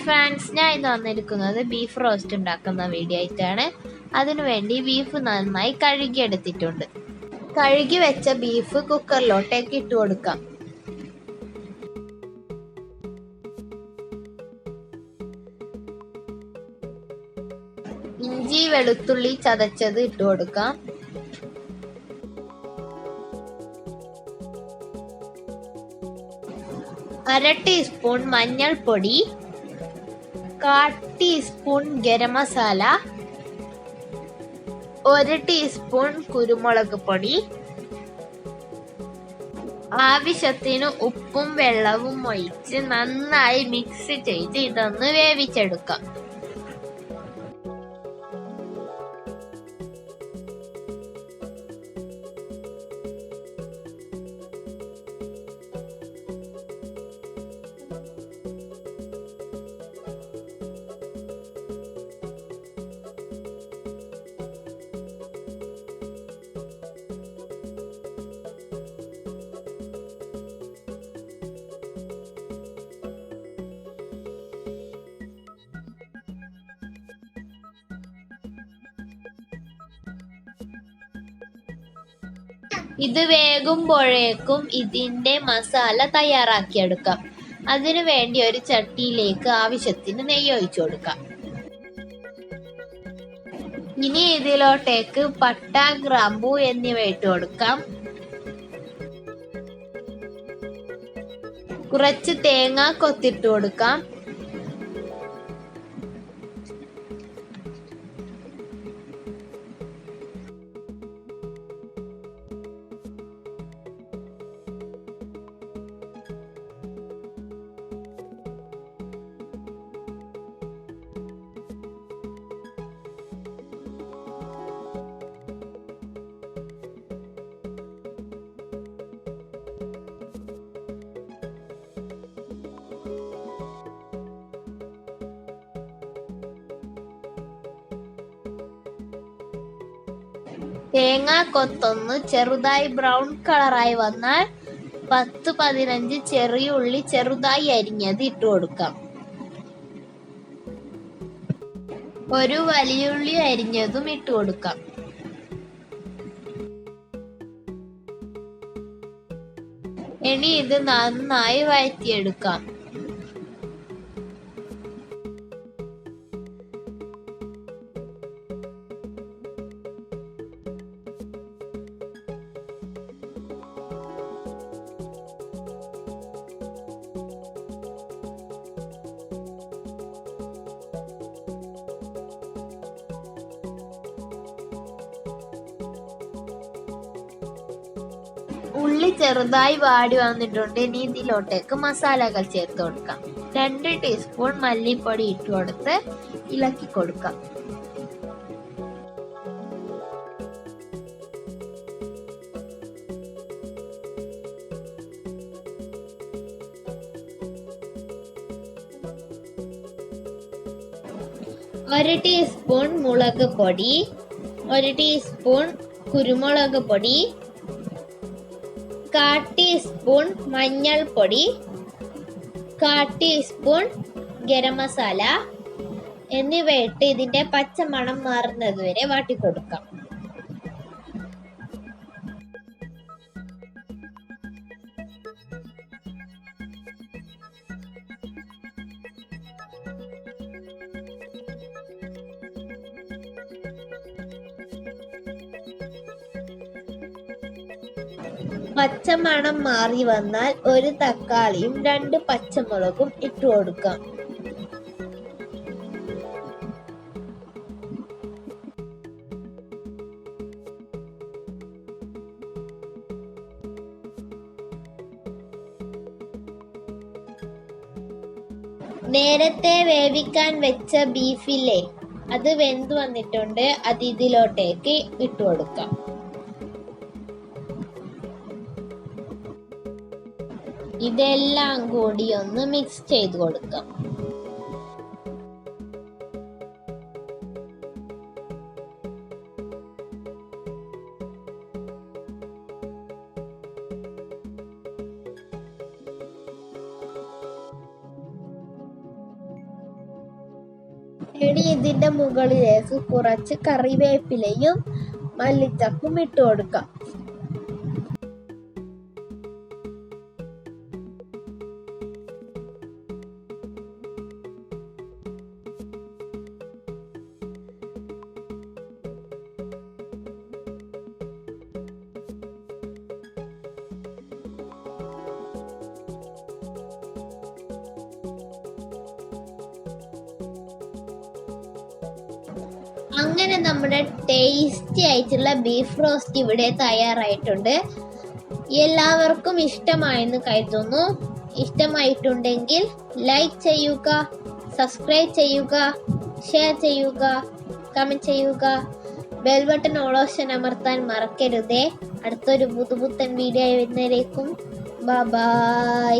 Friends, ഞാൻ ഇന്ന് വന്നിരിക്കുന്നത് ബീഫ് റോസ്റ്റ് ഉണ്ടാക്കുന്ന വീഡിയോ ആയിട്ടാണ്. അതിനുവേണ്ടി ബീഫ് നന്നായി കഴുകിയെടുത്തിട്ടുണ്ട്. കഴുകി വെച്ച ബീഫ് കുക്കറിലോട്ടേക്ക് ഇട്ട് കൊടുക്കാം. ഇഞ്ചി വെളുത്തുള്ളി ചതച്ചത് ഇട്ട് കൊടുക്കാം. അര ടീസ്പൂൺ മഞ്ഞൾപ്പൊടി, 1/4 ടീസ്പൂൺ ഗരം മസാല, 1 ടീസ്പൂൺ കുരുമുളക് പൊടി, ആവശ്യത്തിന് ഉപ്പും വെള്ളവും ഒഴിച്ച് നന്നായി മിക്സ് ചെയ്ത് ഇതൊന്ന് വേവിച്ചെടുക്കാം. ഇത് വേകുമ്പോഴേക്കും ഇതിൻ്റെ മസാല തയ്യാറാക്കിയെടുക്കാം. അതിനു വേണ്ടി ഒരു ചട്ടിയിലേക്ക് ആവശ്യത്തിന് നെയ്യ് ഒഴിച്ചു കൊടുക്കാം. ഇനി ഇതിലോട്ടേക്ക് പട്ട, ഗ്രാമ്പൂ എന്നിവ ഇട്ട് കൊടുക്കാം. കുറച്ച് തേങ്ങ കൊത്തിട്ട് കൊടുക്കാം. തേങ്ങ കൊത്തൊന്ന് ചെറുതായി ബ്രൗൺ കളറായി വന്നാൽ 10-15 ചെറിയ ഉള്ളി ചെറുതായി അരിഞ്ഞത് ഇട്ട് കൊടുക്കാം. ഒരു വലിയുള്ളി അരിഞ്ഞതും ഇട്ട് കൊടുക്കാം. ഇനി ഇത് നന്നായി വഴറ്റിയെടുക്കാം. ഉള്ളി ചെറുതായി വാടി വന്നിട്ടുണ്ട്. ഇനി ഇതിലോട്ടേക്ക് മസാലകൾ ചേർത്ത് കൊടുക്കാം. 2 ടീസ്പൂൺ മല്ലിപ്പൊടി ഇട്ട് കൊടുത്ത് ഇളക്കി കൊടുക്കാം. ഒരു ടീസ്പൂൺ മുളക് പൊടി, 1 ടീസ്പൂൺ കുരുമുളക് പൊടി, 1/4 ടീസ്പൂൺ മഞ്ഞൾപ്പൊടി, 1/4 ടീസ്പൂൺ ഗരം മസാല എന്നിവ ഇട്ട് ഇതിന്റെ പച്ചമണം മാറുന്നത് വരെ വാട്ടിക്കൊടുക്കാം. പച്ചമണം മാറി വന്നാൽ 1 തക്കാളിയും 2 പച്ചമുളകും ഇട്ട് കൊടുക്കാം. നേരത്തെ വേവിക്കാൻ വെച്ച ബീഫില്ലേ, അത് വെന്ത് വന്നിട്ടുണ്ട്. അത് ഇതിലോട്ടേക്ക് ഇട്ട് കൊടുക്കാം. ഇതെല്ലാം കൂടി ഒന്ന് മിക്സ് ചെയ്ത് കൊടുക്കാം. ഇനി ഇതിൻ്റെ മുകളിലേക്ക് കുറച്ച് കറിവേപ്പിലയും മല്ലിച്ചപ്പും ഇട്ട് കൊടുക്കാം. അങ്ങനെ നമ്മുടെ ടേസ്റ്റി ആയിട്ടുള്ള ബീഫ് റോസ്റ്റ് ഇവിടെ തയ്യാറായിട്ടുണ്ട്. എല്ലാവർക്കും ഇഷ്ടമായെന്ന് കരുതുന്നു. ഇഷ്ടമായിട്ടുണ്ടെങ്കിൽ ലൈക്ക് ചെയ്യുക, സബ്സ്ക്രൈബ് ചെയ്യുക, ഷെയർ ചെയ്യുക, കമൻറ്റ് ചെയ്യുക. ബെൽ ബട്ടൺ ഓൾ ഓപ്ഷൻ അമർത്താൻ മറക്കരുതേ. അടുത്തൊരു പുതുപുത്തൻ വീഡിയോ വരുന്നതിലേക്കും ബൈ.